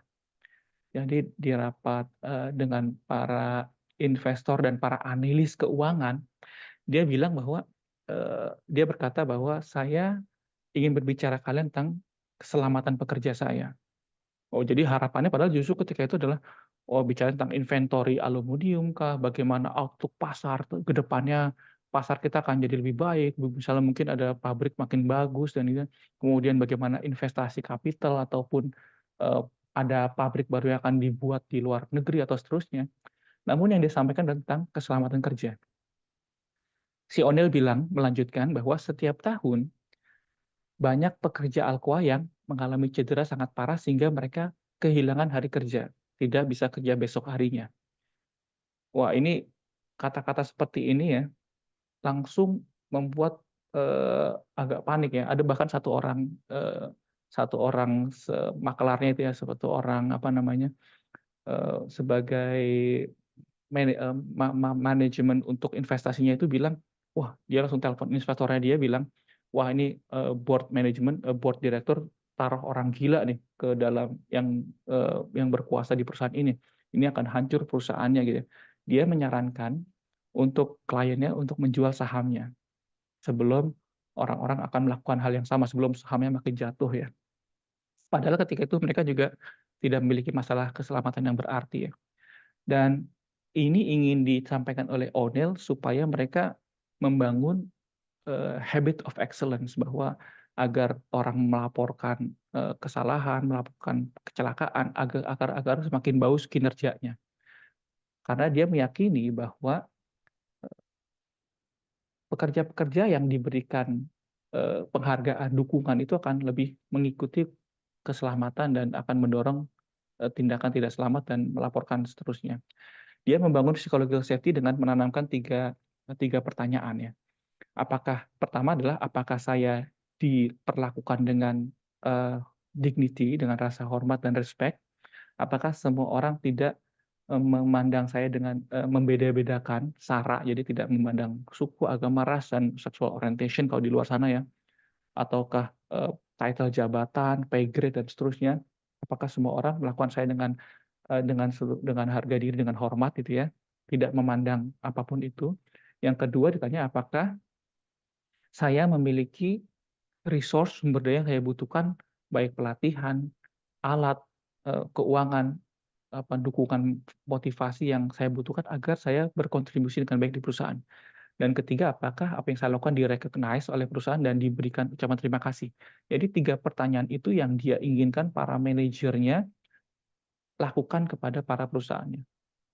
Jadi di rapat, dengan para investor dan para analis keuangan, dia bilang bahwa, dia berkata bahwa, "Saya ingin berbicara kalian tentang keselamatan pekerja saya." Oh, jadi harapannya padahal justru ketika itu adalah, oh bicara tentang inventory aluminium kah, bagaimana outlook pasar tuh ke depannya, pasar kita akan jadi lebih baik, misalnya mungkin ada pabrik makin bagus dan itu, kemudian bagaimana investasi kapital ataupun, eee, ada pabrik baru yang akan dibuat di luar negeri atau seterusnya. Namun yang disampaikan tentang keselamatan kerja. Si O'Neill bilang melanjutkan bahwa setiap tahun banyak pekerja Alcoa yang mengalami cedera sangat parah sehingga mereka kehilangan hari kerja, tidak bisa kerja besok harinya. Wah, ini kata-kata seperti ini ya, langsung membuat, agak panik ya. Ada bahkan satu orang makelarnya itu ya, satu orang apa namanya, sebagai manajemen untuk investasinya itu bilang, wah dia langsung telepon investornya, dia bilang, "Wah ini, board direktur taruh orang gila nih ke dalam yang berkuasa di perusahaan ini. Ini akan hancur perusahaannya," gitu. Dia menyarankan untuk kliennya untuk menjual sahamnya, sebelum orang-orang akan melakukan hal yang sama, sebelum sahamnya makin jatuh ya. Padahal ketika itu mereka juga tidak memiliki masalah keselamatan yang berarti ya. Dan ini ingin disampaikan oleh O'Neill supaya mereka membangun, habit of excellence bahwa agar orang melaporkan, kesalahan, melaporkan kecelakaan agar semakin bagus kinerjanya. Karena dia meyakini bahwa pekerja-pekerja yang diberikan, penghargaan, dukungan itu akan lebih mengikuti keselamatan dan akan mendorong, tindakan tidak selamat dan melaporkan seterusnya. Dia membangun psychological safety dengan menanamkan tiga pertanyaan ya. Pertama adalah apakah saya diperlakukan dengan, dignity, dengan rasa hormat dan respect? Apakah semua orang tidak, memandang saya dengan, membeda-bedakan sara, jadi tidak memandang suku, agama, ras, dan sexual orientation kalau di luar sana ya? Ataukah, title jabatan, pay grade, dan seterusnya? Apakah semua orang melakukan saya dengan harga diri, dengan hormat gitu ya, tidak memandang apapun itu. Yang kedua ditanya apakah saya memiliki resource, sumber daya yang saya butuhkan, baik pelatihan, alat, keuangan, dukungan motivasi yang saya butuhkan agar saya berkontribusi dengan baik di perusahaan. Dan ketiga, apakah apa yang saya lakukan di-recognize oleh perusahaan dan diberikan ucapan terima kasih. Jadi 3 pertanyaan itu yang dia inginkan para manajernya lakukan kepada para perusahaannya.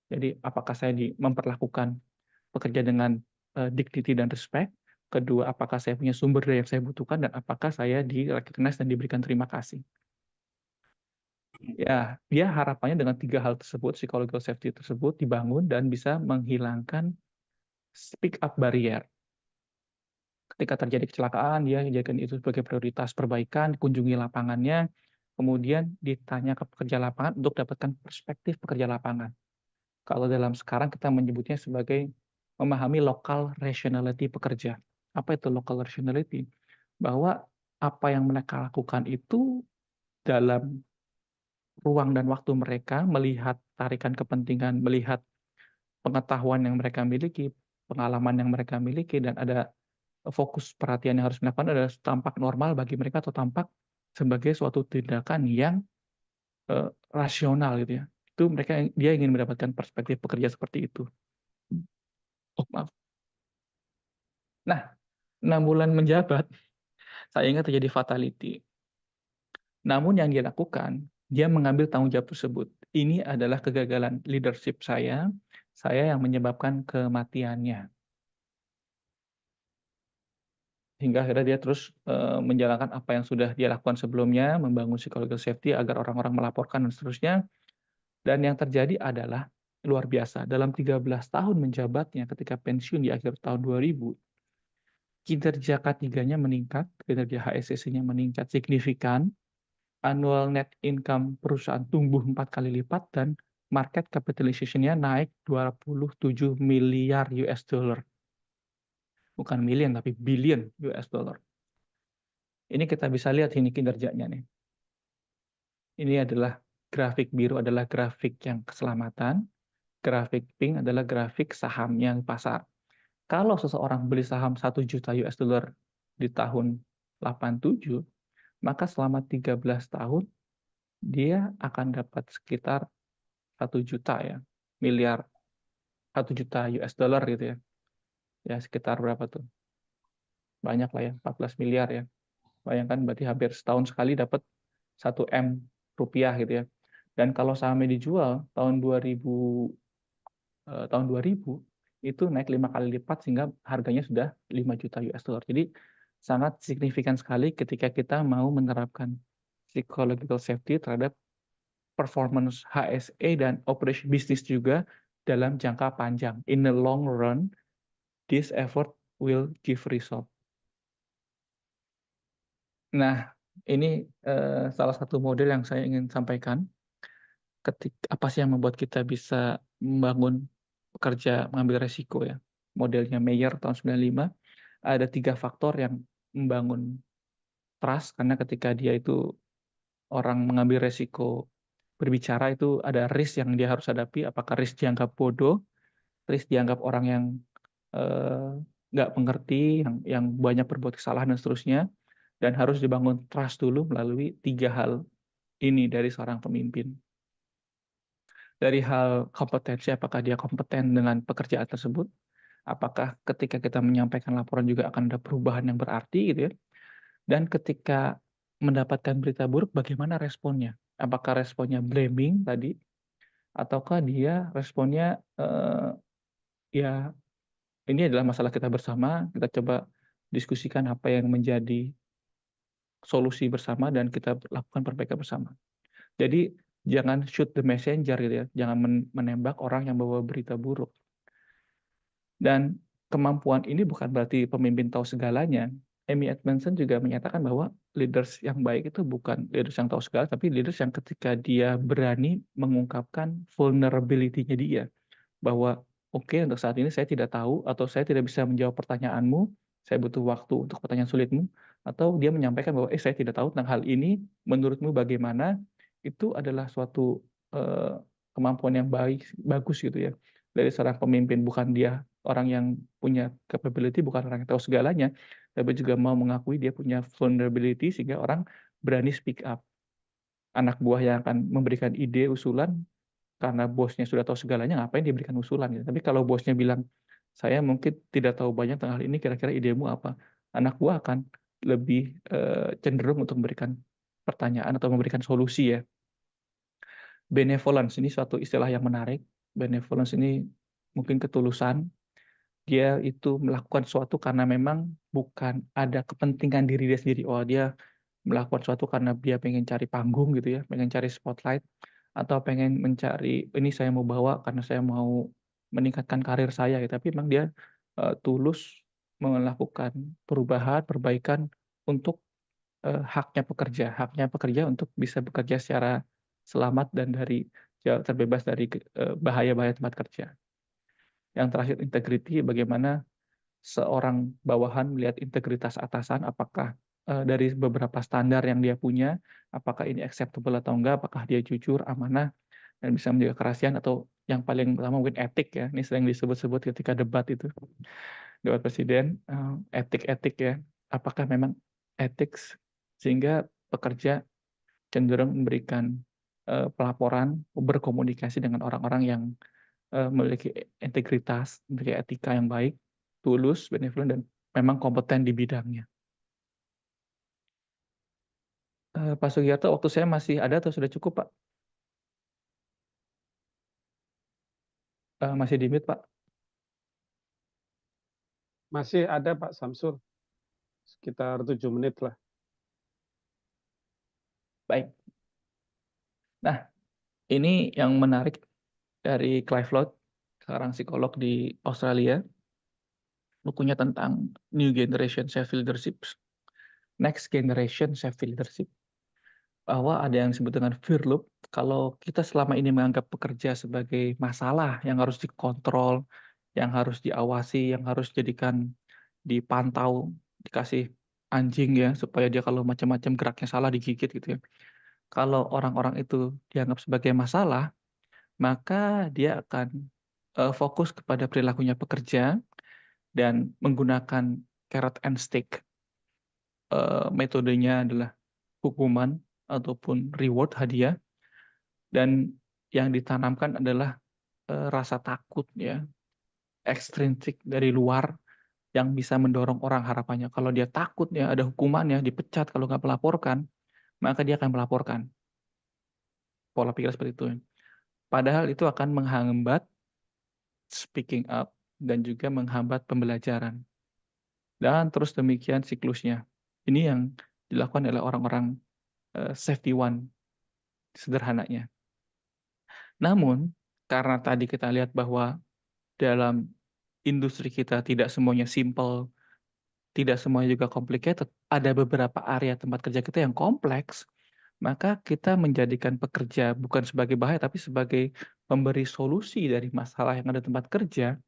Jadi apakah saya memperlakukan pekerja dengan, dignity dan respect, kedua apakah saya punya sumber daya yang saya butuhkan, dan apakah saya di-recognize dan diberikan terima kasih. Ya, dia harapannya dengan 3 hal tersebut, psychological safety tersebut dibangun dan bisa menghilangkan speak up barrier. Ketika terjadi kecelakaan, dia jadikan itu sebagai prioritas perbaikan, kunjungi lapangannya, kemudian ditanya ke pekerja lapangan untuk dapatkan perspektif pekerja lapangan. Kalau dalam sekarang kita menyebutnya sebagai memahami local rationality pekerja. Apa itu local rationality? Bahwa apa yang mereka lakukan itu dalam ruang dan waktu mereka, melihat tarikan kepentingan, melihat pengetahuan yang mereka miliki, pengalaman yang mereka miliki, dan ada fokus perhatian yang harus dilakukan adalah tampak normal bagi mereka atau tampak sebagai suatu tindakan yang, rasional gitu ya. Itu dia ingin mendapatkan perspektif pekerja seperti itu. Oh, maaf. Nah, 6 bulan menjabat, sayangnya terjadi fatality. Namun yang dia lakukan, dia mengambil tanggung jawab tersebut. Ini adalah kegagalan leadership saya yang menyebabkan kematiannya. Hingga akhirnya dia terus, menjalankan apa yang sudah dia lakukan sebelumnya, membangun psychological safety agar orang-orang melaporkan dan seterusnya. Dan yang terjadi adalah luar biasa. Dalam 13 tahun menjabatnya ketika pensiun di akhir tahun 2000, kinerja K3-nya meningkat, kinerja HSCC-nya meningkat signifikan, annual net income perusahaan tumbuh 4 kali lipat, dan market capitalization-nya naik 27 miliar US dollar. Bukan million, tapi billion US dollar. Ini kita bisa lihat ini kinerjanya nih. Ini adalah grafik biru adalah grafik yang keselamatan, grafik pink adalah grafik sahamnya pasar. Kalau seseorang beli saham 1 juta US dollar di tahun 87, maka selama 13 tahun dia akan dapat sekitar 1 juta ya, miliar, 1 juta US dollar gitu ya. Ya sekitar berapa tuh? Banyak lah ya, 14 miliar ya. Bayangkan berarti hampir setahun sekali dapat 1 M rupiah gitu ya. Dan kalau sahamnya dijual tahun 2000 tahun 2000 itu naik 5 kali lipat sehingga harganya sudah 5 juta US dollar. Jadi sangat signifikan sekali ketika kita mau menerapkan psychological safety terhadap performance HSE dan operation bisnis juga dalam jangka panjang. In the long run, this effort will give result. Nah, ini salah satu model yang saya ingin sampaikan. Apa sih yang membuat kita bisa membangun pekerja mengambil resiko ya. Modelnya Mayer tahun 95, ada 3 faktor yang membangun trust, karena ketika dia itu orang mengambil resiko berbicara itu ada risk yang dia harus hadapi, apakah risk dianggap bodoh, risk dianggap orang yang nggak mengerti, yang banyak berbuat kesalahan dan seterusnya, dan harus dibangun trust dulu melalui 3 hal ini dari seorang pemimpin. Dari hal kompetensi, apakah dia kompeten dengan pekerjaan tersebut, apakah ketika kita menyampaikan laporan juga akan ada perubahan yang berarti gitu ya, dan ketika mendapatkan berita buruk bagaimana responnya, apakah responnya blaming tadi, ataukah dia responnya ya ini adalah masalah kita bersama, kita coba diskusikan apa yang menjadi solusi bersama dan kita lakukan perbaikan bersama. Jadi jangan shoot the messenger gitu ya, jangan menembak orang yang bawa berita buruk. Dan kemampuan ini bukan berarti pemimpin tahu segalanya. Amy Edmondson juga menyatakan bahwa leaders yang baik itu bukan leaders yang tahu segala, tapi leaders yang ketika dia berani mengungkapkan vulnerability-nya dia. Bahwa oke, untuk saat ini saya tidak tahu atau saya tidak bisa menjawab pertanyaanmu, saya butuh waktu untuk pertanyaan sulitmu, atau dia menyampaikan bahwa saya tidak tahu tentang hal ini, menurutmu bagaimana, itu adalah suatu kemampuan yang bagus gitu ya dari seorang pemimpin. Bukan dia orang yang punya capability, bukan orang yang tahu segalanya, tapi juga mau mengakui dia punya vulnerability sehingga orang berani speak up. Anak buah yang akan memberikan ide, usulan, karena bosnya sudah tahu segalanya, ngapain dia berikan usulan gitu. Tapi kalau bosnya bilang, saya mungkin tidak tahu banyak tentang hal ini, kira-kira idemu apa? Anak buah akan lebih cenderung untuk memberikan pertanyaan atau memberikan solusi ya. Benevolence ini suatu istilah yang menarik. Benevolence ini mungkin ketulusan. Dia itu melakukan sesuatu karena memang bukan ada kepentingan diri dia sendiri. Oh, dia melakukan sesuatu karena dia pengen cari panggung gitu ya, pengen cari spotlight, atau pengen mencari, ini saya mau bawa karena saya mau meningkatkan karir saya gitu. Tapi memang dia tulus melakukan perubahan, perbaikan untuk haknya pekerja untuk bisa bekerja secara selamat dan terbebas dari bahaya-bahaya tempat kerja. Yang terakhir integrity, bagaimana seorang bawahan melihat integritas atasan, apakah dari beberapa standar yang dia punya, apakah ini acceptable atau enggak, apakah dia jujur, amanah, dan bisa menjaga kerahasiaan, atau yang paling pertama mungkin etik ya, ini sering disebut-sebut ketika debat itu, debat presiden, etik-etik ya, apakah memang etik sehingga pekerja cenderung memberikan pelaporan, berkomunikasi dengan orang-orang yang memiliki integritas, memiliki etika yang baik, tulus, benevolent, dan memang kompeten di bidangnya. Pak Sugiarto, waktu saya masih ada atau sudah cukup, Pak? Masih di mute, Pak? Masih ada Pak Samsul, sekitar 7 menit lah. Baik. Nah, ini yang menarik dari Clive Loyd, seorang psikolog di Australia. Bukunya tentang New Generation Self Leadership, Next Generation Self Leadership. Bahwa ada yang disebut dengan fear loop. Kalau kita selama ini menganggap pekerja sebagai masalah yang harus dikontrol, yang harus diawasi, yang harus jadikan dipantau, dikasih anjing ya, supaya dia kalau macam-macam geraknya salah digigit gitu ya. Kalau orang-orang itu dianggap sebagai masalah, maka dia akan fokus kepada perilakunya pekerja dan menggunakan carrot and stick. Metodenya adalah hukuman ataupun reward, hadiah, dan yang ditanamkan adalah rasa takut ya, ekstrinsik dari luar yang bisa mendorong orang harapannya. Kalau dia takut ya ada hukumannya, dipecat kalau nggak melaporkan, maka dia akan melaporkan. Pola pikir seperti itu. Padahal itu akan menghambat speaking up dan juga menghambat pembelajaran. Dan terus demikian siklusnya. Ini yang dilakukan oleh orang-orang safety one sederhananya. Namun karena tadi kita lihat bahwa dalam industri kita tidak semuanya simple, tidak semuanya juga complicated, ada beberapa area tempat kerja kita yang kompleks, maka kita menjadikan pekerja bukan sebagai bahaya tapi sebagai pemberi solusi dari masalah yang ada di tempat kerja.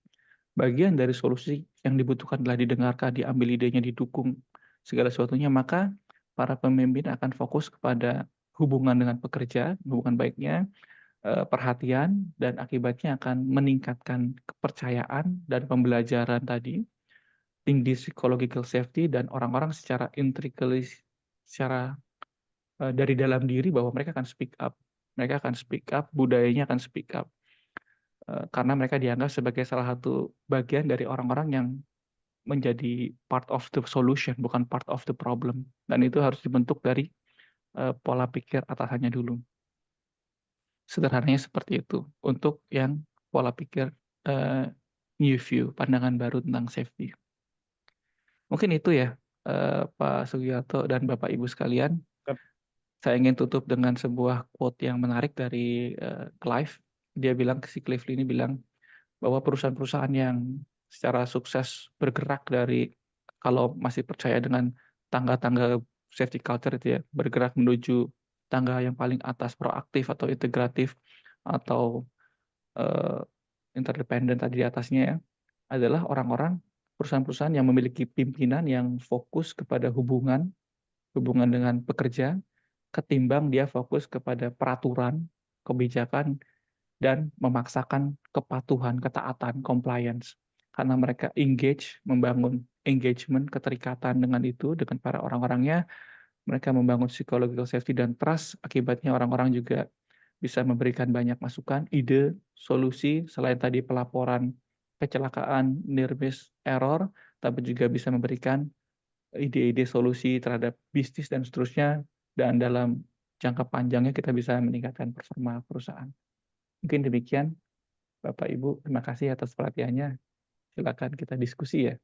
Bagian dari solusi yang dibutuhkan adalah didengarkan, diambil idenya, didukung segala sesuatunya, maka para pemimpin akan fokus kepada hubungan dengan pekerja, hubungan baiknya, perhatian, dan akibatnya akan meningkatkan kepercayaan dan pembelajaran tadi, tinggi psychological safety, dan orang-orang secara intrinsically, secara dari dalam diri bahwa mereka akan speak up. Mereka akan speak up, budayanya akan speak up. Karena mereka dianggap sebagai salah satu bagian dari orang-orang yang menjadi part of the solution, bukan part of the problem. Dan itu harus dibentuk dari pola pikir atasannya dulu. Sederhananya seperti itu untuk yang pola pikir new view, pandangan baru tentang safety. Mungkin itu ya, Pak Sugiarto dan Bapak Ibu sekalian. Yap. Saya ingin tutup dengan sebuah quote yang menarik dari Clive. Dia bilang, si Clive ini bilang bahwa perusahaan-perusahaan yang secara sukses bergerak dari, kalau masih percaya dengan tangga-tangga safety culture itu ya, bergerak menuju tangga yang paling atas, proaktif atau integratif atau uh, interdependent tadi di atasnya ya, adalah orang-orang perusahaan-perusahaan yang memiliki pimpinan yang fokus kepada hubungan dengan pekerja, ketimbang dia fokus kepada peraturan, kebijakan, dan memaksakan kepatuhan, ketaatan, compliance. Karena mereka engage, membangun engagement, keterikatan dengan itu, dengan para orang-orangnya, mereka membangun psychological safety dan trust, akibatnya orang-orang juga bisa memberikan banyak masukan, ide, solusi, selain tadi pelaporan kecelakaan, near miss, error, tapi juga bisa memberikan ide-ide solusi terhadap bisnis dan seterusnya, dan dalam jangka panjangnya kita bisa meningkatkan performa perusahaan. Mungkin demikian, Bapak Ibu, terima kasih atas perhatiannya. Silakan kita diskusi ya.